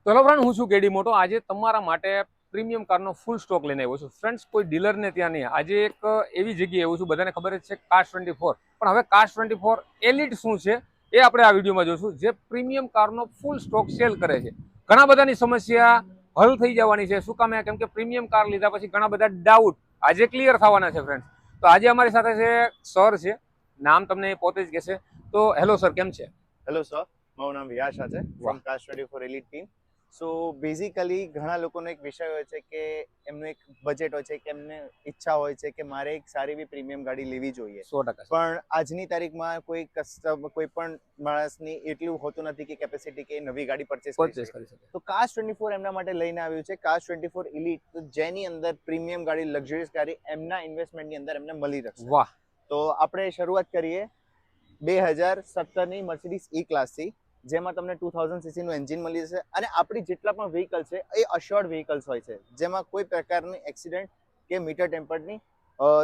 તો hello friend, હું છું કેડી મોટો. આજે તમારા માટે પ્રીમિયમ કારનો ફૂલ સ્ટોક લઈને આવ્યો છું. ફ્રેન્ડ્સ, કોઈ ડીલરને ત્યાં નહીં. આજે એક એવી જગ્યાએ આવ્યો છું, બધાને ખબર જ છે Cars24. પણ હવે Cars24 એલિટ શું છે એ આપણે આ વિડીયોમાં જોઈશું, જે પ્રીમિયમ કારનો ફૂલ સ્ટોક સેલ કરે છે. ઘણા બધાની સમસ્યા હલ થઈ જવાની છે. શું કામ? કેમ કે પ્રીમિયમ કાર લીધા પછી ઘણા બધા ડાઉટ આજે ક્લિયર થવાના છે ફ્રેન્ડ્સ. તો આજે અમારી સાથે છે સર છે, નામ તમને પોતે જ કહેશે. તો હેલો સર, કેમ છે? હેલો સર, મારું નામ વિયાશા છે from Cars24 elite team. So basically ઘણા લોકોનો એક વિષય હોય છે કે એમનું એક બજેટ હોય છે કે એમને ઈચ્છા હોય છે કે મારે એક સારી એવી પ્રીમિયમ ગાડી લેવી જોઈએ. 100%. પણ આજની તારીખમાં કોઈ પણ માણસની એટલું હોતું નથી કે કેપેસિટી કે નવી ગાડી પરચેસ કરી શકે. તો Cars24 એમના માટે લઈને આવ્યું છે Cars24 એલિટ, જેની અંદર પ્રીમિયમ ગાડી, લક્ઝરીઝ ગાડી એમના ઇન્વેસ્ટમેન્ટની અંદર એમને મળી રહેશે. વાહ. તો આપણે શરૂઆત કરીએ 2017ની મર્સિડીઝ ઈ ક્લાસથી, જેમાં તમને 2000 સીસીનું એન્જિન મળી જશે અને આપણી જેટલા પણ વ્હીકલ છે એ અશ્યોર્ડ વ્હીકલ્સ હોય છે, જેમાં કોઈ પ્રકારની એક્સિડન્ટ કે મીટર ટેમ્પરની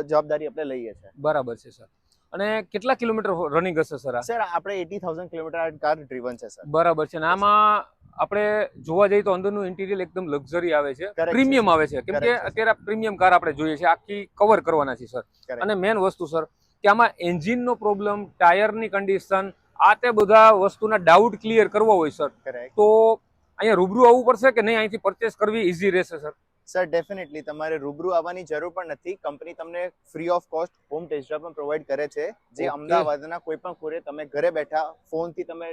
જવાબદારી આપણે લઈએ છીએ. બરાબર છે સર. અને કેટલા કિલોમીટર રનિંગ હશે સર આ? સર, આપણે 80,000 કિલોમીટર આ કાર ડ્રીવન છે સર. બરાબર છે. અને આમાં આપણે જોવા જઈએ તો અંદરનું ઇન્ટિરિયર એકદમ લક્ઝરી આવે છે, Correct પ્રીમિયમ છે, આવે છે. કેમ કે Correct છે, અત્યારે પ્રીમિયમ કાર આપણે જોઈએ છે, આખી કવર કરવાના છે સર. Correct. અને મેન વસ્તુ સર, કે આમાં એન્જિનનો પ્રોબ્લેમ, ટાયરની કન્ડિશન, આ તે બધા વસ્તુના ડાઉટ ક્લિયર કરવા હોય સર, Correct. તો અહીંયા રૂબરૂ આવવું પડશે કે નહીં અહીંથી પરચેસ કરવી ઈઝી રહેશે સર? સર, ડેફિનેટલી તમારે રૂબરૂ આવવાની જરૂર પણ નથી. કંપની તમને free of cost home test drive પણ પ્રોવાઈડ કરે છે, જે Okay. અમદાવાદના કોઈ પણ ખૂણે તમે ઘરે બેઠા ફોનથી તમે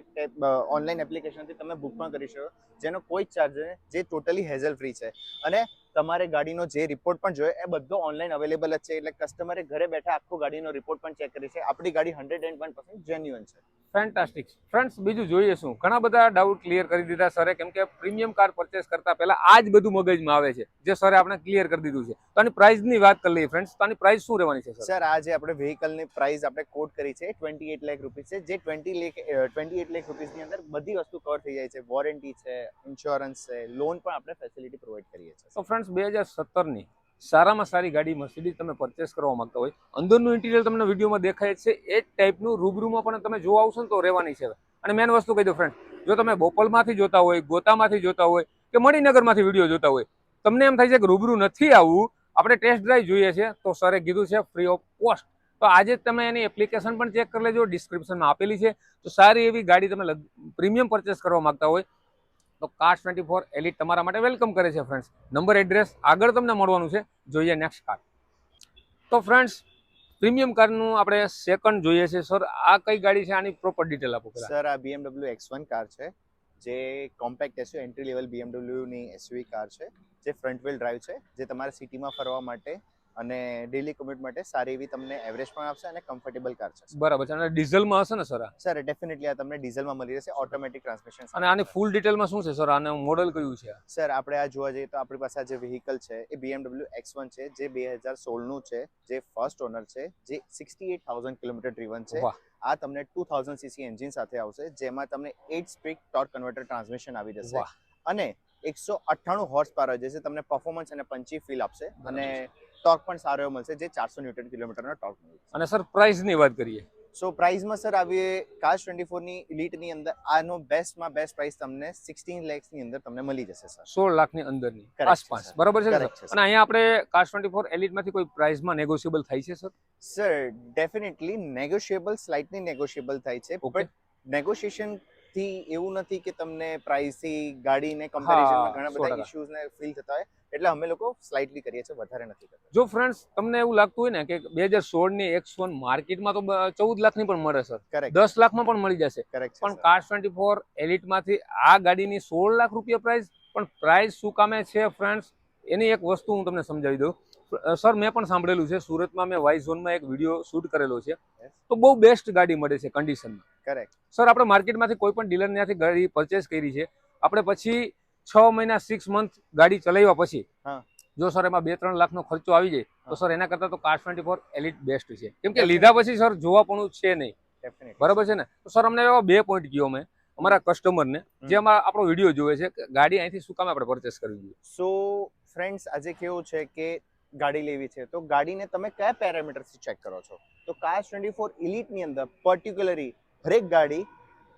ઓનલાઈન એપ્લિકેશનથી તમે બુક પણ કરી શકો, જેનો કોઈ જ ચાર્જ નથી, જે ટોટલી હેઝલ ફ્રી છે. અને તમારે ગાડીનો જે રિપોર્ટ પણ જોઈએ એ બધો ઓનલાઈન અવેલેબલ જ છે, એટલે કસ્ટમરે ઘરે બેઠા આખો ગાડીનો રિપોર્ટ પણ ચેક કરી છે. આપણી ગાડી 101% જેન્યુઅન છે. ફેન્ટાસ્ટિક. ફ્રેન્ડ્સ, બીજું જોઈએ શું, ઘણા બધા ડાઉટ ક્લિયર કરી દીધા સરે, કેમ કે પ્રીમિયમ કાર પરચેસ કરતા પહેલા આ જ બધું મગજમાં આવે છે, જે સરે આપણે ક્લિયર કરી દીધું છે. તો આની પ્રાઇસની વાત કરી લઈએ ફ્રેન્ડ્સ. તો આની પ્રાઇસ શું રહેવાની છે સર? સર, આજે આપણે વ્હીકલની પ્રાઇસ આપણે કોટ કરી છે 28 લાખ રૂપીસ છે, જે 28 લાખ રૂપીસની અંદર બધી વસ્તુ કવર થઈ જાય છે. વોરંટી છે, ઇન્સ્યોરન્સ છે, લોન પણ આપણે ફેસિલિટી પ્રોવાઈડ કરીએ છીએ. તો ફ્રેન્ડ્સ, 2017ની સારામાં સારી ગાડી મર્સિડીઝ તમે પરચેસ કરવા માંગતા હોય, અંદરનું ઇન્ટિરિયર તમને વિડીયોમાં દેખાય છે એ જ ટાઈપનું રૂબરૂમાં પણ તમે જોવા આવશો ને તો રહેવાની છે. અને મેન વસ્તુ કહી દો ફ્રેન્ડ, જો તમે બોપલમાંથી જોતા હોય, ગોતામાંથી જોતા હોય કે મણિનગરમાંથી વિડીયો જોતા હોય, તમને એમ થાય છે કે રૂબરૂ નથી આવવું, આપણે ટેસ્ટ ડ્રાઈવ જોઈએ છે, તો સરે કીધું છે ફ્રી ઓફ કોસ્ટ. તો આજે તમે એની એપ્લિકેશન પણ ચેક કરી લેજો, ડિસ્ક્રિપ્શનમાં આપેલી છે. તો સારી એવી ગાડી તમે પ્રીમિયમ પરચેસ કરવા માંગતા હોય તો Cars24 એલિટ તમારા માટે વેલકમ કરે છે ફ્રેન્ડ્સ. નંબર, એડ્રેસ આગળ તમને મળવાનું છે. જોઈએ નેક્સ્ટ કાર. તો ફ્રેન્ડ્સ, પ્રીમિયમ કારનું આપણે સેકન્ડ જોઈએ છે સર. આ કઈ ગાડી છે? આની પ્રોપર ડિટેલ આપો પહેલા. સર, આ BMW X1 કાર છે, જે compact SU entry level BMW ની એસયુવી કાર છે, જે ફ્રન્ટ વ્હીલ ડ્રાઈવ છે, જે તમારા સિટીમાં ફરવા માટે અને ડેલી કોમ્યુટ માટે સારી એવી તમને એવરેજ પણ આપશે અને કમ્ફર્ટેબલ કાર છે. બરાબર છે. અને ડીઝલમાં હશે ને સર આ? સર, ડેફિનેટલી આ તમને ડીઝલમાં મળી રહેશે, ઓટોમેટિક ટ્રાન્સમિશન. અને આની ફૂલ ડિટેલમાં શું છે સર? આને મોડલ કયું છે? સર, આપણે આ જોવા જઈએ તો આપણી પાસે આ જે વ્હીકલ છે એ BMW X1 છે, જે 2016નું છે, જે ફર્સ્ટ ઓનર છે, જે 68,000 કિલોમીટર ડ્રીવન છે. વાહ. આ તમને 2000 સીસી એન્જિન સાથે આવશે, જેમાં તમને 8 સ્પીડ ટોર્ક કન્વર્ટર ટ્રાન્સમિશન આવી જશે. વાહ. અને 198 હોર્સ પાવર જે તમને પરફોર્મન્સ અને પંચી ફીલ આપશે, અને ટોર્ક પણ સારો એવો મળશે, જે 400 ન્યૂટન કિલોમીટરનો ટોર્ક મળશે. અને સર, પ્રાઇસની વાત કરીએ. સો પ્રાઇસમાં સર આવીએ Cars24ની એલિટની અંદર આનો બેસ્ટમાં બેસ્ટ પ્રાઇસ તમને 16 lakhsની અંદર તમને મળી જશે સર. 16 લાખની અંદરની Correct આસપાસ. છે, sir. બરાબર છે Correct સર? છે, અને અહીંયા આપણે Cars24 એલિટમાંથી કોઈ પ્રાઇસમાં નેગોશિયેબલ થાય છે sir? Sir, definitely negotiable, slightly negotiable થાય છે, Okay. બટ નેગોશિએશન થી એવું નથી કે તમને પ્રાઇસથી ગાડીને કમ્પેરિઝનમાં ઘણા બધા 100%. ઇશ્યુઝ ને ફીલ થતા હોય, એટલે અમે લોકો સ્લાઇટલી કરીએ છીએ, વધારે નથી કરતા. જો ફ્રેન્ડ્સ, તમને એવું લાગતું હોય ને કે 2016ની X1 માર્કેટમાં તો 14 લાખની પણ મળે સર, કરેક્ટ, 10 લાખમાં પણ મળી જશે, કરેક્ટ પણ છે. Cars24 એલિટમાંથી આ ગાડીની 16 લાખ રૂપિયા પ્રાઇસ. પણ પ્રાઇસ શું કામે છે ફ્રેન્ડ્સ, એની એક વસ્તુ હું તમને સમજાવી દઉં. સર, મેં પણ સાંભળેલું છે, સુરતમાં મેં વાય ઝોનમાં એક વિડીયો શૂટ કરેલો છે, તો બહુ બેસ્ટ ગાડી મળે છે કન્ડિશનમાં. કરેક્ટ. સર, આપણે માર્કેટમાંથી કોઈ પણ ડીલર ત્યાંથી ગાડી પરચેસ કરી છે, આપણે પછી 6 મહિના 6 મંથ ગાડી ચલાવ્યા પછી હા. જો સર એમાં 2-3 લાખનો ખર્ચો આવી જાય તો સર એના કરતાં તો Cars24 એલિટ બેસ્ટ છે. કેમ કે લીધા પછી સર જોવાપણું છે નહીં. ડેફિનેટલી. બરાબર છે ને? તો સર, અમને એવા 2 પોઈન્ટ કહો મેં અમારા કસ્ટમરને, જે આપણો વિડીયો જોવે છે, કે ગાડી અહીંથી શું કામ આપણે પરચેસ કરવી જોઈએ. સો ફ્રેન્ડ્સ, આજે કેવું છે કે ગાડી લેવી છે તો ગાડીને તમે કયા પેરામીટરથી ચેક કરો છો? તો Cars24 એલિટની અંદર પર્ટિક્યુલરલી હરેક ગાડી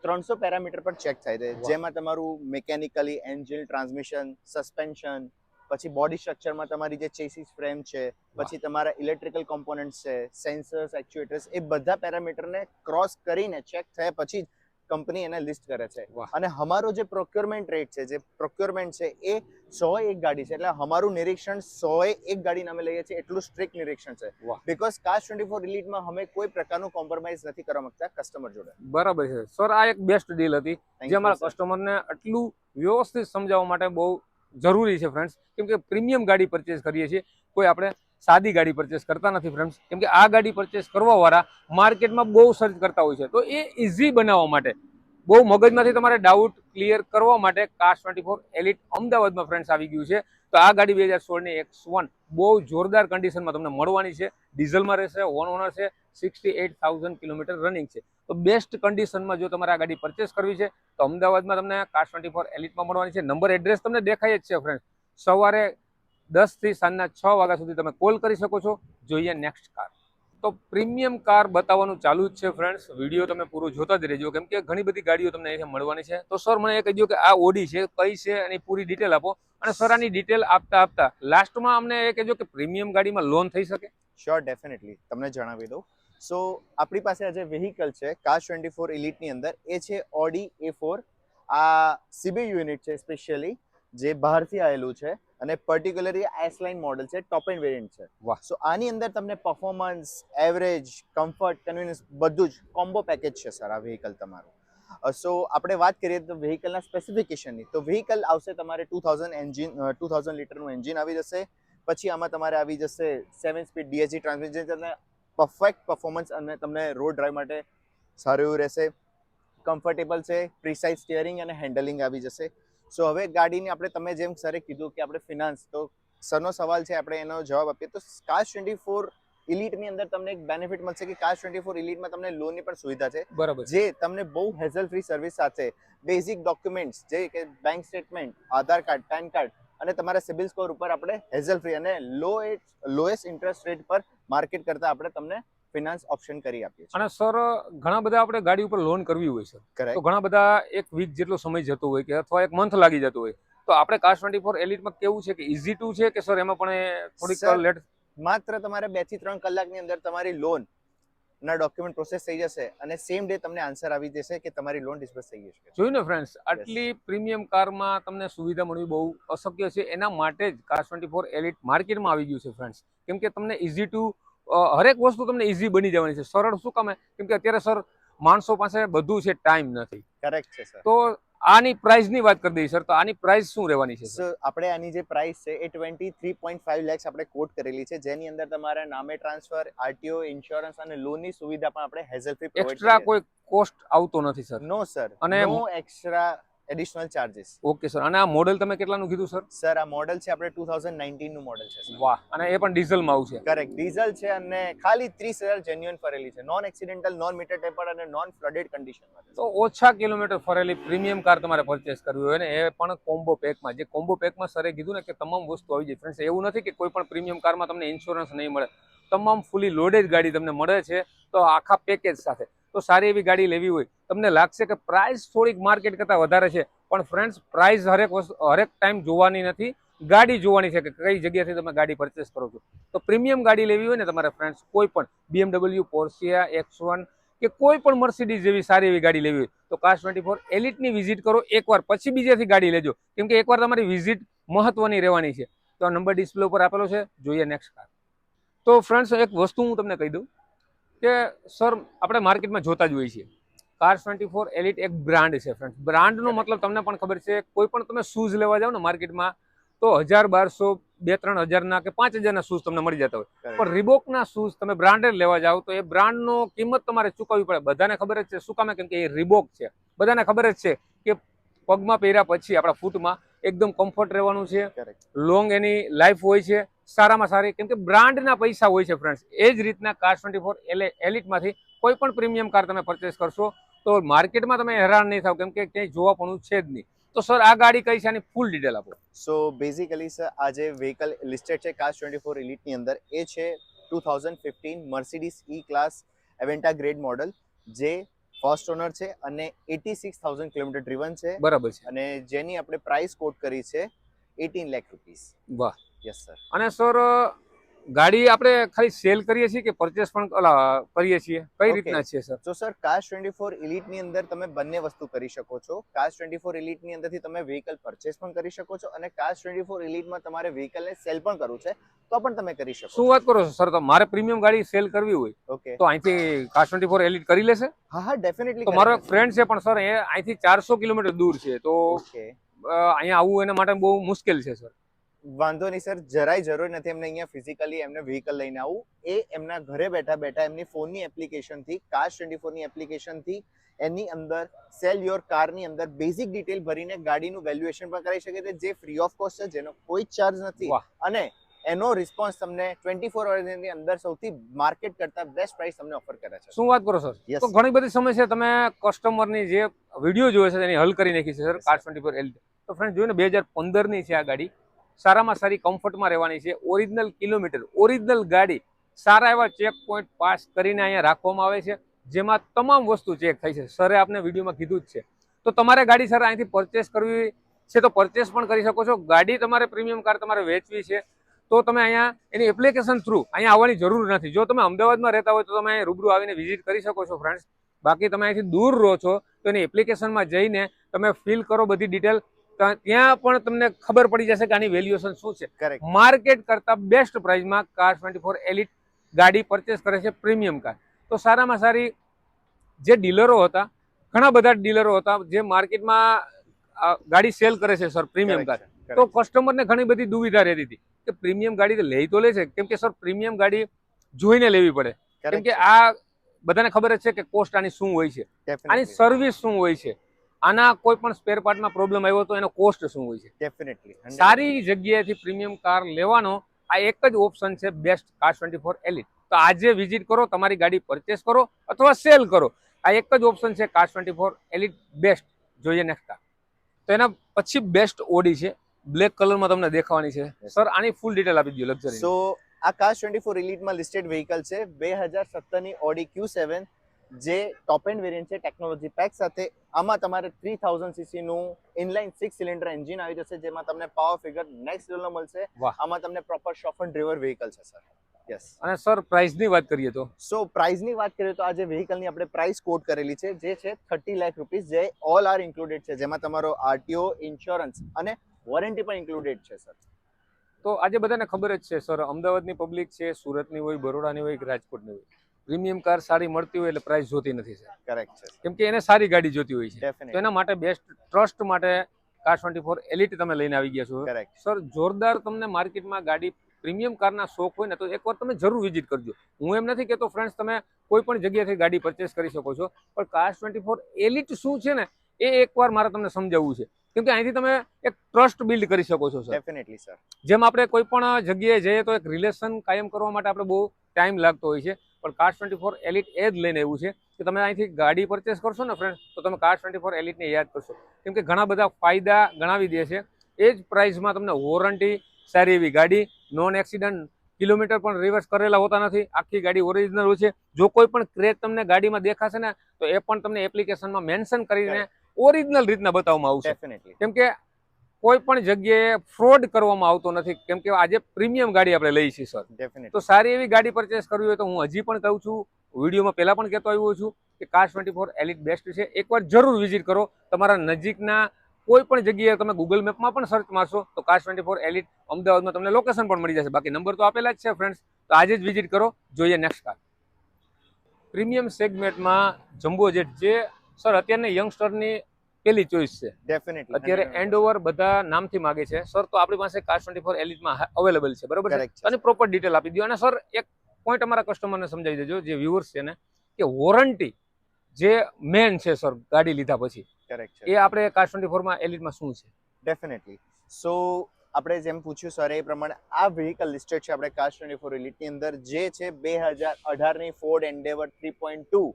300 પેરામીટર પર ચેક થાય છે, વાહ. જેમાં તમારું મેકેનિકલી એન્જિન, ટ્રાન્સમિશન, સસ્પેન્શન, પછી બોડી સ્ટ્રક્ચરમાં તમારી જે ચેસિસ ફ્રેમ છે, પછી તમારા ઇલેક્ટ્રિકલ કોમ્પોનન્ટ્સ છે, સેન્સર્સ, એક્ચ્યુએટર્સ, એ બધા પેરામીટરને ક્રોસ કરીને ચેક થયા પછી જ કંપની એને લિસ્ટ કરે છે. વાહ. અને અમારો જે પ્રોક્યોરમેન્ટ રેટ છે, જે પ્રોક્યોરમેન્ટ છે, એ 101 ગાડી છે. એટલે અમારું નિરીક્ષણ 101 ગાડીને અમે લઈએ છીએ, એટલું સ્ટ્રિક્ટ નિરીક્ષણ છે. વાહ. બીકોઝ કાસ્ટ 24 ઇલીટમાં અમે કોઈ પ્રકારનું કોમ્પ્રોમાઇઝ નથી કરવા માંગતા કસ્ટમર જોડે. બરાબર છે સર, આ એક બેસ્ટ ડીલ હતી Thank જે you, અમારા sir. કસ્ટમરને આટલું વ્યવસ્થિત સમજાવવા માટે બહુ જરૂરી છે ફ્રેન્ડ્સ, કેમ કે પ્રીમિયમ ગાડી પરચેસ કરીએ છીએ, કોઈ આપણે સાદી ગાડી પરચેસ કરતા નથી ફ્રેન્ડ્સ, કેમ કે આ ગાડી પરચેસ કરવાવાળા માર્કેટમાં બહુ સર્ચ કરતા હોય છે. તો એ ઇઝી બનાવવા માટે, બહુ મગજમાંથી તમારે ડાઉટ ક્લિયર કરવા માટે કાસ્ટ 24 એલિટ અમદાવાદમાં ફ્રેન્ડ્સ આવી ગયું છે. તો આ ગાડી 2016ની X1 બહુ જોરદાર કન્ડિશનમાં તમને મળવાની છે. ડીઝલમાં રહેશે, વન ઓનર છે, 68,000 કિલોમીટર રનિંગ છે. તો બેસ્ટ કન્ડિશનમાં જો તમારે આ ગાડી પરચેસ કરવી છે તો અમદાવાદમાં તમને કાસ્ટ 24 એલિટમાં મળવાની છે. નંબર એડ્રેસ તમને દેખાય જ છે ફ્રેન્ડ. સવારે 10 થી સાંજના 6 વાગ્યા સુધી તમે કોલ કરી શકો છો. જોઈએ નેક્સ્ટ કાર. તો પ્રીમિયમ કાર બતાવવાનું ચાલુ જ છે ફ્રેન્ડ્સ, વિડીયો તમે પૂરો જોતા જ રહેજો, કેમ કે ઘણી બધી ગાડીઓ તમને અહીંયા મળવાની છે. તો સર મને એ કહી દો કે આ ઓડી છે, કઈ છે, એની પૂરી ડિટેલ આપો. અને સર આની ડિટેલ આપતા લાસ્ટમાં અમને એ કહેજો કે પ્રીમિયમ ગાડીમાં લોન થઈ શકે. શ્યોર, ડેફિનેટલી તમને જણાવી દઉં. સો આપણી પાસે આ જે વેહિકલ છે કાસ્ટ 24 ઇલીટની અંદર, એ છે ઓડી A4. આ સીબી યુનિટ છે સ્પેશિયલી, જે બહારથી આવેલું છે અને પર્ટિક્યુલરલી એસ લાઇન મોડલ છે, ટોપ એન્ડ વેરિયન્ટ છે. વાહ. સો આની અંદર તમને પરફોર્મન્સ, એવરેજ, કમ્ફર્ટ, કન્વીનિયન્સ બધું જ કોમ્બો પેકેજ છે સર આ વેહિકલ તમારું. સો આપણે વાત કરીએ તો વેહિકલના સ્પેસિફિકેશનની, તો વેહિકલ આવશે તમારે 2000 લીટરનું એન્જિન આવી જશે. પછી આમાં તમારે આવી જશે 7 સ્પીડ DSG ટ્રાન્સમિશન, તમને પરફેક્ટ પરફોર્મન્સ અને તમને રોડ ડ્રાઈવ માટે સારું એવું રહેશે. કમ્ફર્ટેબલ છે, પ્રિસાઇઝ સ્ટિયરિંગ અને હેન્ડલિંગ આવી જશે. સો હવે ગાડીની આપણે, તમે જેમ સરે કીધું કે આપણે ફિનાન્સ, તો સરનો સવાલ છે, આપણે એનો જવાબ આપીએ તો કાસ્ટ 24 ઇલીટની અંદર તમને એક બેનિફિટ મળશે કે કાસ્ટ 24 ઇલીટમાં તમને લોનની પણ સુવિધા છે, બરાબર. જે તમને બહુ હેઝલ ફ્રી સર્વિસ સાથે બેઝિક ડોક્યુમેન્ટ્સ જે કે બેંક સ્ટેટમેન્ટ, આધાર કાર્ડ, પેન કાર્ડ અને તમારા સિબિલ સ્કોર ઉપર આપણે હેઝલ ફ્રી અને લોએસ્ટ ઇન્ટરેસ્ટ રેટ પર માર્કેટ કરતા આપણે તમને ફિનાન્સ ઓપ્શન કરી આપીએ છીએ. અને સર ઘણા બધા આપણે ગાડી ઉપર લોન કરવી હોય છે, તો કરેક્ટ. ઘણા બધા એક વીક જેટલો સમય જતો હોય કે અથવા એક મંથ લાગી જતો હોય, તો આપણે કાસ્ટ 24 એલિટમાં કેવું છે કે ઇઝી ટુ છે કે સર એમાં પણ થોડીક Sir, લેટ? માત્ર તમારે 2 થી 3 કલાકની અંદર તમારી લોન ના ડોક્યુમેન્ટ પ્રોસેસ થઈ જશે અને સેમ ડે તમને આન્સર આવી જશે કે તમારી લોન ડિસ્બર્સ થઈ જશે. જોયું ને ફ્રેન્ડ્સ, આટલી પ્રીમિયમ કારમાં તમને સુવિધા મળવી બહુ અશક્ય છે. એના માટે જ કાસ્ટ 24 એલિટ માર્કેટમાં આવી ગયું છે ફ્રેન્ડ્સ, કેમ કે તમને ઇઝી ટુ હરેક વસ્તુ તમને ઇઝી બની જવાની છે. સરળ શું કામે? કેમ કે અત્યારે સર માણસો પાસે બધું છે, ટાઈમ નથી. કરેક્ટ છે સર. તો આની પ્રાઇસની વાત કરી દઈએ સર, તો આની પ્રાઇસ શું રહેવાની છે સર? આપણે આની જે પ્રાઇસ છે એ 23.5 લેક્સ આપણે કોટ કરેલી છે, જેની અંદર તમારા નામે ટ્રાન્સફર, આરટીઓ, ઇન્સ્યોરન્સ અને લોનની સુવિધા પણ આપણે હેઝલ ફ્રી પ્રોવાઇડ એક્સ્ટ્રા કરીએ. કોઈ કોસ્ટ આવતો નથી સર? નો સર, અને no extra additional charges. Okay sir. અને આ મોડેલ તમે કેટલાનું કીધું સર? સર આ મોડેલ છે આપણે 2019 નું મોડેલ છે સર. વાહ. અને એ પણ ડીઝલમાં આવશે? કરેક્ટ, ડીઝલ છે અને ખાલી 30,000 જેન્યુઅન ફરેલી છે, non accidental, non meter tampered અને નોન ફ્લડેડ કન્ડિશનમાં છે. તો ઓછા કિલોમીટર ફરેલી પ્રીમિયમ કાર તમારે પરચેસ કરવી હોય ને, એ પણ કોમ્બો પેકમાં. જે કોમ્બો પેકમાં સરે કીધું ને કે તમામ વસ્તુ આવી જાય ફ્રેન્ડ્સ. એવું નથી કે કોઈ પણ પ્રીમિયમ કારમાં તમને ઇન્સ્યોરન્સ નહીં મળે, તમામ ફૂલી લોડેડ ગાડી તમને મળે છે. તો આખા પેકેજ સાથે તો સારી એવી ગાડી લેવી હોય, તમને લાગશે કે પ્રાઇસ થોડીક માર્કેટ કરતાં વધારે છે, પણ ફ્રેન્ડ્સ પ્રાઇસ હરેક ટાઈમ જોવાની નથી, ગાડી જોવાની છે કે કઈ જગ્યાથી તમે ગાડી પરચેસ કરો છો. તો પ્રીમિયમ ગાડી લેવી હોય ને તમારે ફ્રેન્ડ્સ, કોઈ પણ BMW, પોર્શિયા, X1 કે કોઈ પણ મર્સિડીઝ જેવી સારી એવી ગાડી લેવી હોય તો કાસ્ટ 24 એલિટની વિઝિટ કરો એકવાર, પછી બીજેથી ગાડી લેજો, કેમ કે એકવાર તમારી વિઝિટ મહત્વની રહેવાની છે. તો આ નંબર ડિસ્પ્લે ઉપર આપેલો છે. જોઈએ નેક્સ્ટ કાર. તો ફ્રેન્ડ્સ એક વસ્તુ હું તમને કહી દઉં કે સર આપણે માર્કેટમાં જોતા જ હોઈએ છીએ, કાસ્ટ 24 એલિટ એક બ્રાન્ડ છે ફ્રેન્ડ્સ. બ્રાન્ડનો મતલબ તમને પણ ખબર છે, કોઈ પણ તમે શૂઝ લેવા જાઓ ને માર્કેટમાં તો 1000, 1200, 2-3 હજારના કે 5,000ના શૂઝ તમને મળી જતા હોય, પણ રીબોકના શૂઝ તમે બ્રાન્ડેડ લેવા જાઓ તો એ બ્રાન્ડનો કિંમત તમારે ચૂકવવી પડે. બધાને ખબર જ છે, શું કામે? કેમ કે એ રીબોક છે. બધાને ખબર જ છે કે પગમાં પહેર્યા પછી આપણા ફૂટમાં એકદમ કમ્ફર્ટ રહેવાનું છે, લોંગ એની લાઈફ હોય છે, સારામાં સારી, કેમ કે બ્રાન્ડના પૈસા હોય છે ફ્રેન્ડ્સ. એ જ રીતના કાસ્ટ 24 એલિટમાંથી કોઈ પણ પ્રીમિયમ કાર તમે પરચેસ કરશો તો માર્કેટમાં તમે હેરાન નહીં થાવ, કેમ કે ક્યાંય જોવા પણ છે જ નહીં. તો સર આ ગાડી કઈ છે, આની ફૂલ ડિટેલ આપો. સો બેઝિકલી સર આ જે વ્હીકલ લિસ્ટેડ છે કાસ્ટ 24 ઇલીટની અંદર, એ છે 2015 Mercedes E class Avantgarde model, જે ફર્સ્ટ ઓનર છે અને 86,000 કિલોમીટર ડ્રીવન છે બરાબર છે. અને જેની આપણે પ્રાઇસ કોટ કરી છે 18 લાખ રૂપીસ. વાહ. Yes sir. અને સર ગાડી આપણે ખાલી સેલ કરીએ છીએ કે પરચેસ પણ કરીએ છીએ, કઈ Okay. રીતના છે સર? તો સર કાર્સ 24 એલિટ ની અંદર તમે બંને વસ્તુ કરી શકો છો. કાર્સ 24 એલિટ ની અંદરથી તમે વ્હીકલ પરચેસ પણ કરી શકો છો અને કાર્સ 24 એલિટ માં તમારે વ્હીકલ ને સેલ પણ કરવું છે તો પણ તમે કરી શકો શું છો. વાત કરો છો સર? તો મારે પ્રીમિયમ ગાડી સેલ કરવી હોય ઓકે. તો અહીંથી કાર્સ 24 એલિટ કરી લેશે? હા હા ડેફિનેટલી. તો મારો એક ફ્રેન્ડ છે પણ સર એ અહીંથી 400 કિલોમીટર દૂર છે, તો ઓકે. અહીંયા આવવું એના માટે બહુ મુશ્કેલ છે સર. વાંધો નહીં સર, જરાય જરૂર નથી એમને અહીંયા ફિઝિકલી એમને વ્હીકલ લઈને આવું. એ એમના ઘરે બેઠા બેઠા એમની ફોનની એપ્લિકેશનથી, કાર્સ 24 ની એપ્લિકેશનથી એની અંદર સેલ યોર કારની અંદર બેઝિક ડિટેલ ભરીને ગાડીનું વેલ્યુએશન પણ કરી શકે છે, જે ફ્રી ઓફ કોસ્ટ છે, જેનો કોઈ ચાર્જ નથી. વાહ. અને એનો રિસ્પોન્સ તમને 24 અવર્સની અંદર સૌથી માર્કેટ કરતા બેસ્ટ પ્રાઇસ તમને ઓફર કરે છે. શું વાત કરો સર? Yes, તો sir. ઘણી બધી સમસ્યા તમે કસ્ટમરની જે વિડીયો જોવે છે એની હલ કરી નાખી છે સર. Yes, કાર્સ 24 એલિટ તો ફ્રેન્ડ જોયું ને, 2015 ની છે આ ગાડી. સારામાં સારી કમ્ફર્ટમાં રહેવાની છે, ઓરિજિનલ કિલોમીટર, ઓરિજિનલ ગાડી, સારા એવા ચેક પોઈન્ટ પાસ કરીને અહીંયા રાખવામાં આવે છે, જેમાં તમામ વસ્તુ ચેક થાય છે. સરે આપને વિડીયોમાં કીધું જ છે. તો તમારે ગાડી સર અહીંથી પરચેસ કરવી છે તો પરચેસ પણ કરી શકો છો. ગાડી તમારે પ્રીમિયમ કાર તમારે વેચવી છે તો તમે અહીંયા એની એપ્લિકેશન થ્રુ અહીંયા આવવાની જરૂર નથી. જો તમે અમદાવાદમાં રહેતા હોય તો તમે અહીંયા રૂબરૂ આવીને વિઝિટ કરી શકો છો ફ્રેન્ડ્સ. બાકી તમે અહીંથી દૂર રહો છો તો એની એપ્લિકેશનમાં જઈને તમે ફિલ કરો બધી ડિટેલ, ત્યાં પણ તમને ખબર પડી જશે કે આની વેલ્યુએશન શું છે. કરેક્ટ. માર્કેટ કરતા બેસ્ટ પ્રાઇસમાં કાર્સ 24 એલિટ ગાડી પરચેસ કરે છે, પ્રીમિયમ કાર. તો સારામાં સારી જે ડીલરો હતા, ઘણા બધા ડીલરો હતા જે માર્કેટમાં ગાડી સેલ કરે છે સર, પ્રીમિયમ કાર. તો કસ્ટમરને ઘણી બધી દુવિધા રહેતી હતી કે પ્રીમિયમ ગાડી તો લઈ તો લે છે, કેમ કે સર પ્રીમિયમ ગાડી જોઈને લેવી પડે, કેમ કે આ બધાને ખબર જ છે કે કોસ્ટ આની શું હોય છે, આની સર્વિસ શું હોય છે, આના કોઈ પણ સ્પેર પાર્ટમાં પ્રોબ્લેમ આવ્યો તો એનો કોસ્ટ શું હોય છે. ડેફિનેટલી સારી જગ્યાએથી પ્રીમિયમ કાર લેવાનો આ એક જ ઓપ્શન છે, બેસ્ટ કાર્સ 24 એલિટ. તો આજે વિઝિટ કરો, તમારી ગાડી પરચેસ કરો અથવા સેલ કરો. આ એક જ ઓપ્શન છે, કાર્સ 24 એલિટ બેસ્ટ. જોઈએ નેક્સ્ટ કાર. તો એના પછી બેસ્ટ ઓડી છે, બ્લેક કલરમાં તમને દેખાવાની છે સર. આની ફૂલ ડિટેલ આપી દો લક્ઝરી. સો આ કાર્સ 24 એલિટમાં લિસ્ટેડ વ્હીકલ છે 2017 ની ઓડી Q7, જે ટોપ એન્ડ વેરિયન્ટ છે ટેકનોલોજી પેક સાથે. આમાં તમારે 3000 સીસી નું ઇનલાઇન 6 સિલિન્ડર એન્જિન આવી જશે, જેમાં તમને પાવર ફિગર નેક્સ્ટ લેવલનો મળશે. વાહ. આમાં તમને પ્રોપર શોફર ડ્રાઈવર વ્હીકલ છે સર. યસ. અને સર પ્રાઇસની વાત કરીએ તો સો પ્રાઇસની વાત કરીએ તો આ જે વ્હીકલની આપણે પ્રાઇસ કોટ કરેલી છે, જે છે 30 લાખ રૂપીસ, જે ઓલ આર ઇન્ક્લુડેડ છે, જેમાં તમારો આરટીઓ, ઇન્સ્યોરન્સ અને વોરંટી પણ ઇન્ક્લુડેડ છે સર. તો આજે બધાને ખબર જ છે સર, અમદાવાદની પબ્લિક છે, સુરતની હોય, બરોડાની હોય કે રાજકોટની હોય, પ્રીમિયમ કાર સારી મળતી હોય એટલે પ્રાઇસ જોતી નથી સર. કરેક્ટ છે. કેમ કે એને સારી ગાડી જોતી હોય છે. તો ડેફિનેટલી. એના માટે બેસ્ટ ટ્રસ્ટ માટે કાર્સ 24 એલિટ તમે લઈને આવી ગયા છો કરેક્ટ. સર. જોરદાર તમને માર્કેટમાં ગાડી પ્રીમિયમ કારના શોખ હોય ને તો એકવાર તમે જરૂર વિઝિટ કરજો. હું એમ નથી કહેતો ફ્રેન્ડ્સ તમે કોઈ પણ જગ્યાએથી ગાડી પરચેસ કરી શકો છો, પણ કાર્સ 24 એલિટ શું છે ને એ એકવાર મારે તમને સમજાવવું છે, કેમ કે અહીંથી તમે એક ટ્રસ્ટ બિલ્ડ કરી શકો છો સર. Definitely sir. જેમ આપણે કોઈ પણ જગ્યાએ જઈએ તો એક રિલેશન કાયમ કરવા માટે આપણે બહુ ટાઈમ લાગતો હોય છે, પણ કાર્સ 24 એલિટ એ જ લઈને આવ્યું છે કે તમે અહીંથી ગાડી પરચેસ કરશો ને ફ્રેન્ડ, તો તમે કાર્સ 24 એલિટને યાદ કરશો, કેમ કે ઘણા બધા ફાયદા ગણાવી દે છે. એ જ પ્રાઇસમાં તમને વોરંટી, સારી એવી ગાડી, નોન એક્સિડન્ટ, કિલોમીટર પણ રિવર્સ કરેલા હોતા નથી, આખી ગાડી ઓરિજિનલ હોય છે. જો કોઈ પણ ક્રેચ તમને ગાડીમાં દેખાશે ને તો એ પણ તમને એપ્લિકેશનમાં મેન્શન કરીને ઓરિજિનલ રીતના બતાવવામાં આવશે. ડેફિનેટલી. કેમ કે કોઈ પણ જગ્યાએ ફ્રોડ કરવામાં આવતો નથી, કેમ કે આજે પ્રીમિયમ ગાડી આપણે લઈ છીએ સર. ડેફિનેટલી. તો સારી એવી ગાડી પરચેસ કરવી હોય તો હું હજી પણ કહું છું, વિડીયોમાં પહેલા પણ કહેતો આવ્યો છું કે કાર્સ 24 એલિટ બેસ્ટ છે. એકવાર જરૂર વિઝિટ કરો. તમારા નજીકના કોઈ પણ જગ્યાએ તમે ગૂગલ મેપમાં પણ સર્ચ મારશો તો કાર્સ 24 એલિટ અમદાવાદમાં તમને લોકેશન પણ મળી જશે. બાકી નંબર તો આપેલા જ છે ફ્રેન્ડ્સ. તો આજે જ વિઝિટ કરો. જોઈએ નેક્સ્ટ કાર. પ્રીમિયમ સેગમેન્ટમાં જમ્બો જેટ, જે સર અત્યારના યંગસ્ટરની પહેલી ચોઈસ છે. ડેફિનેટલી. અત્યારે એન્ડ ઓવર બધા નામથી માગે છે સર, તો આપણી પાસે કાર્સ 24 એલિટમાં અવેલેબલ છે, બરોબર છે? કરેક્ટ. અને પ્રોપર ડિટેલ આપી દો. અને સર એક પોઈન્ટ અમારા કસ્ટમરને સમજાવી દેજો, જે વ્યુઅર્સ છે ને, કે વોરંટી જે મેન છે સર ગાડી લીધા પછી, કરેક્ટ. એ આપણે કાર્સ 24 એલિટમાં શું છે? ડેફિનેટલી. સો આપણે જેમ પૂછ્યું સર એ પ્રમાણે આ વ્હીકલ લિસ્ટેડ છે આપણે કાર્સ 24 એલિટની અંદર, જે છે 2018 ની ફોર્ડ એન્ડેવર 3.2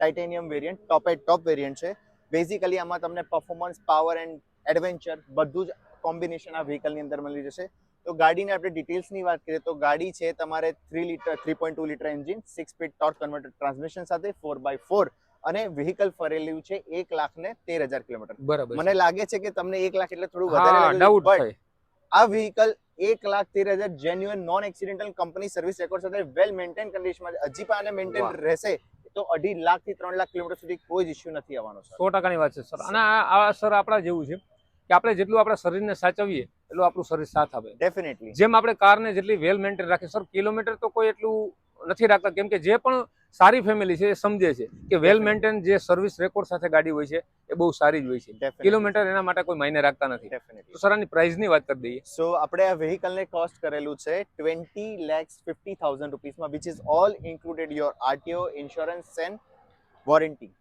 ટાઇટેનિયમ વેરિયન્ટ, ટોપ વેરિયન્ટ છે. બેઝિકલી આમાં તમને પરફોર્મન્સ, પાવર એન્ડ એડવેન્ચર બધું જ કોમ્બિનેશન આ વ્હીકલની અંદર મળી જશે. તો ગાડીને આપણે ડિટેલ્સની વાત કરીએ તો ગાડી છે તમારે 3.2 litre engine, 6 speed torque converter transmission સાથે 4x4 અને વ્હીકલ ફરેલું છે 1,13,000 કિલોમીટર. બરાબર મને લાગે છે કે તમને 1 લાખ એટલે થોડું વધારે હા લાગે, ડાઉટ but થાય. આ vehicle 1,13,000 genuine non accidental company service record સાથે વેલ મેન્ટેન કન્ડિશનમાં હજી પણ આને મેન્ટેન વાહ. રહેશે તો 2.5 લાખ થી 3 લાખ કિલોમીટર સુધી કોઈ જ ઇશ્યુ નથી આવવાનો સર. 100%ની વાત છે સર. અને આ સર આપણા જેવું છે કે આપણે જેટલું આપણા શરીરને સાચવીએ એટલું આપણું શરીર સાથ આપે. ડેફિનેટલી. જેમ આપણે કારને જેટલી વેલ મેન્ટેન રાખીએ સર, કિલોમીટર તો કોઈ એટલું નથી રાખતા, કેમ કે જે પણ સારી ફેમિલી છે એ સમજે છે કે વેલ મેન્ટેન જે સર્વિસ રેકોર્ડ સાથે ગાડી હોય છે એ બહુ સારી જ હોય છે. કિલોમીટર એના માટે કોઈ માયને રાખતા નથી. તો સર આની પ્રાઇસની વાત કરી દઈએ. સો આપણે આ વ્હીકલને કોસ્ટ કરેલું છે 20,50,000 રૂપીસમાં, which is all included your RTO, insurance and warranty.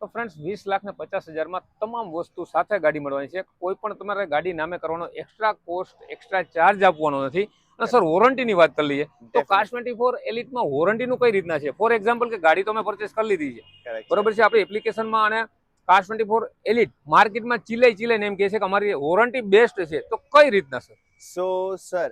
તો ફ્રેન્ડ્સ 20,50,000માં તમામ વસ્તુ સાથે ગાડી મળવાની છે. કોઈ પણ તમારે ગાડી નામે કરવાનો એક્સ્ટ્રા કોસ્ટ, એક્સ્ટ્રા ચાર્જ આપવાનો નથી. અને સર વોરંટીની વાત કરી લઈએ તો કાર24 એલિટમાં વોરંટીનું કઈ રીતના છે? ફોર એક્ઝામ્પલ કે ગાડી તો અમે પરચેસ કરી લીધી છે, બરોબર છે, આપણી એપ્લિકેશનમાં, અને કાર24 એલિટ માર્કેટમાં ચીલાઈને એમ કહે છે કે અમારી વોરંટી બેસ્ટ છે, તો કઈ રીતના સર? સો સર,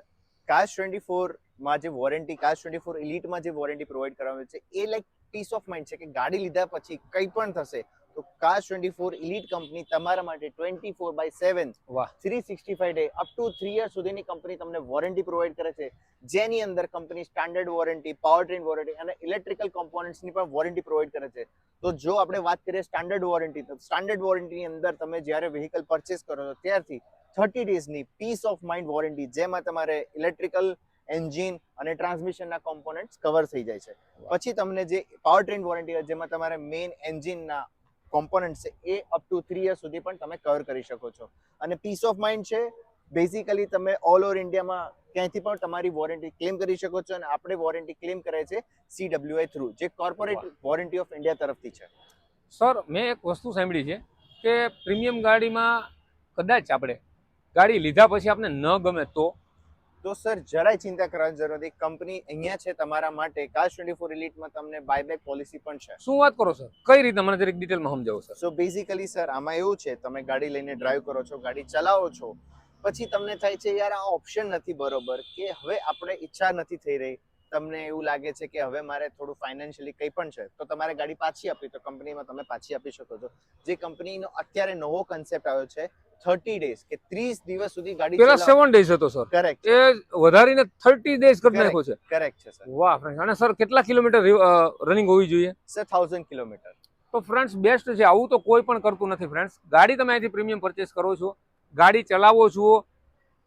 કાર24 માં જે વોરંટી, કાર24 એલિટમાં જે વોરંટી પ્રોવાઈડ કરવામાં આવે છે એ લાઈક પીસ ઓફ માઇન્ડ છે કે ગાડી લીધા પછી કંઈ પણ થશે તો કાર24 એલિટ કંપની તમારા માટે 24/7 વાહ. 365 ડે અપ ટુ 3 યર સુધીની કંપની તમને વોરંટી પ્રોવાઈડ કરે છે, જેની અંદર company standard warranty, power train warranty અને ઇલેક્ટ્રિકલ કોમ્પોનન્ટ્સની પણ વોરંટી પ્રોવાઈડ કરે છે. તો જો આપણે વાત કરીએ સ્ટાન્ડર્ડ વોરંટી, તો સ્ટાન્ડર્ડ વોરંટીની અંદર તમે જ્યારે વ્હીકલ પરચેસ કરો છો ત્યારથી 30 ડેઝની પીસ ઓફ માઇન્ડ વોરંટી, જેમાં તમારે ઇલેક્ટ્રિકલ, એન્જિન અને ટ્રાન્સમિશનના કોમ્પોનન્ટ્સ કવર થઈ જાય છે. પછી તમને જે પાવર ટ્રેન વોરંટી, જેમાં તમારે મેઇન એન્જિનના કોમ્પોનન્ટ છે એ અપ ટુ 3 યર સુધી પણ તમે કવર કરી શકો છો. અને પીસ ઓફ માઇન્ડ છે, બેઝિકલી તમે ઓલ ઓવર ઇન્ડિયામાં ક્યાંયથી પણ તમારી વોરંટી ક્લેમ કરી શકો છો. અને આપણે વોરંટી ક્લેમ કરે છે CWI થ્રુ, જે કોર્પોરેટ વોરંટી ઓફ ઇન્ડિયા તરફથી છે. સર મેં એક વસ્તુ સાંભળી છે કે પ્રીમિયમ ગાડીમાં કદાચ આપણે ગાડી લીધા પછી આપણે ન ગમે તો સર જરાય ચિંતા કરવાની જરૂર નથી. કંપની અહીંયા છે તમારા માટે. કાર24 એલિટમાં તમને બાયબેક પોલિસી પણ છે. શું વાત કરો સર? કઈ રીતે મને જરીક ડિટેલમાં સમજાવો સર. સો બેઝિકલી સર આમાં એવું છે, તમે ગાડી લઈને ડ્રાઈવ કરો છો, ગાડી ચલાવો છો, પછી તમને થાય છે યાર આ ઓપ્શન નથી બરોબર, કે હવે આપણે ઈચ્છા નથી થઈ રહી, તમને એવું લાગે છે કે હવે મારે થોડું ફાઇનાન્શિયલી કંઈ પણ છે, તો તમારે ગાડી પાછી આપવી, તો કંપનીમાં તમે પાછી આપી શકો છો. જે કંપનીનો અત્યારે નવો કન્સેપ્ટ આવ્યો છે 30 ડેઝ, કે 30 દિવસ સુધી ગાડી પેલા 7 ડેઝ હતો સર, કરેક્ટ એ વધારીને 30 ડેઝ કરી નાખ્યો છે. કરેક્ટ છે સર. વાહ ફ્રેન્ડ્સ. અને સર કેટલા કિલોમીટર રનિંગ હોવી જોઈએ? Sir 1000 kilometre. તો ફ્રેન્ડ્સ બેસ્ટ છે. આવું તો કોઈ પણ કરતું નથી ફ્રેન્ડ્સ. ગાડી તમે અહીંથી પ્રીમિયમ પરચેસ કરો છો, ગાડી ચલાવો છો,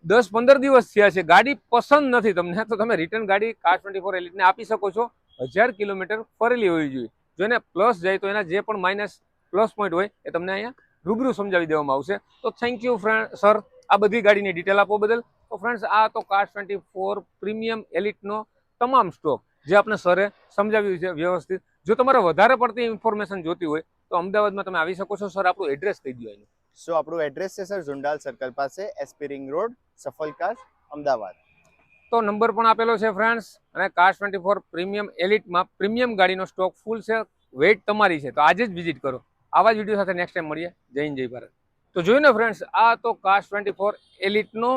10-15 દિવસ થયા છે, ગાડી પસંદ નથી તમને, તો તમે રિટર્ન ગાડી કાર24 એલિટને આપી શકો છો. 1000 કિલોમીટર ફરેલી હોવી જોઈએ. જો એને પ્લસ જાય તો એના જે પણ માઇનસ પ્લસ પોઈન્ટ હોય એ તમને અહીંયા રૂબરૂ સમજાવી દેવામાં આવશે. તો થેન્ક યુ ફ્રેન્ડ સર આ બધી ગાડીની ડિટેલ આપવા બદલ. તો ફ્રેન્ડ્સ આ તો કાર24 પ્રીમિયમ એલિટનો તમામ સ્ટોક જે આપણે સરે સમજાવ્યું છે વ્યવસ્થિત. જો તમારે વધારે પડતી ઇન્ફોર્મેશન જોતી હોય તો અમદાવાદમાં તમે આવી શકો છો. સર આપણું એડ્રેસ કહી દો એનું. સો આપણું એડ્રેસ છે સર ઝુંડાલ સર્કલ પાસે, SP રિંગ રોડ, સફલકાસ, અમદાવાદ. તો નંબર પણ આપેલો છે ફ્રેન્ડ્સ. અને કાર24 પ્રીમિયમ એલિટમાં પ્રીમિયમ ગાડીનો સ્ટોક ફૂલ છે, વેઇટ તમારી છે, તો આજે જ વિઝિટ કરો. આવા જ વિડીયો સાથે નેક્સ્ટ ટાઈમ મળીએ. જય હિન્દ, જય ભારત. તો જોયું ને ફ્રેન્ડ્સ, આ તો કાર24 એલિટનો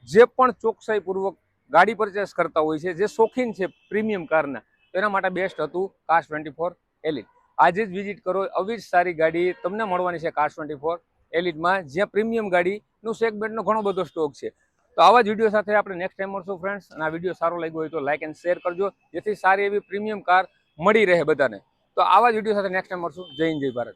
જે પણ ચોકસાઈપૂર્વક ગાડી પરચેસ કરતા હોય છે, જે શોખીન છે પ્રીમિયમ કારના, તેના માટે બેસ્ટ હતું કાર24 એલિટ. આજે જ વિઝિટ કરો. આવી જ સારી ગાડી તમને મળવાની છે કાર24 એલિટમાં, જ્યાં પ્રીમિયમ ગાડીનું સેગમેન્ટનો ઘણો બધો સ્ટોક છે. તો આવા જ વિડીયો સાથે આપણે નેક્સ્ટ ટાઈમ મળશું ફ્રેન્ડ્સ. અને આ વિડીયો સારો લાગ્યો હોય તો લાઇક એન્ડ શેર કરજો, જેથી સારી એવી પ્રીમિયમ કાર મળી રહે બધાને. તો આવા જ વિડીયો સાથે નેક્સ્ટ ટાઈમ મળશું. જય હિન્દ, જય ભારત.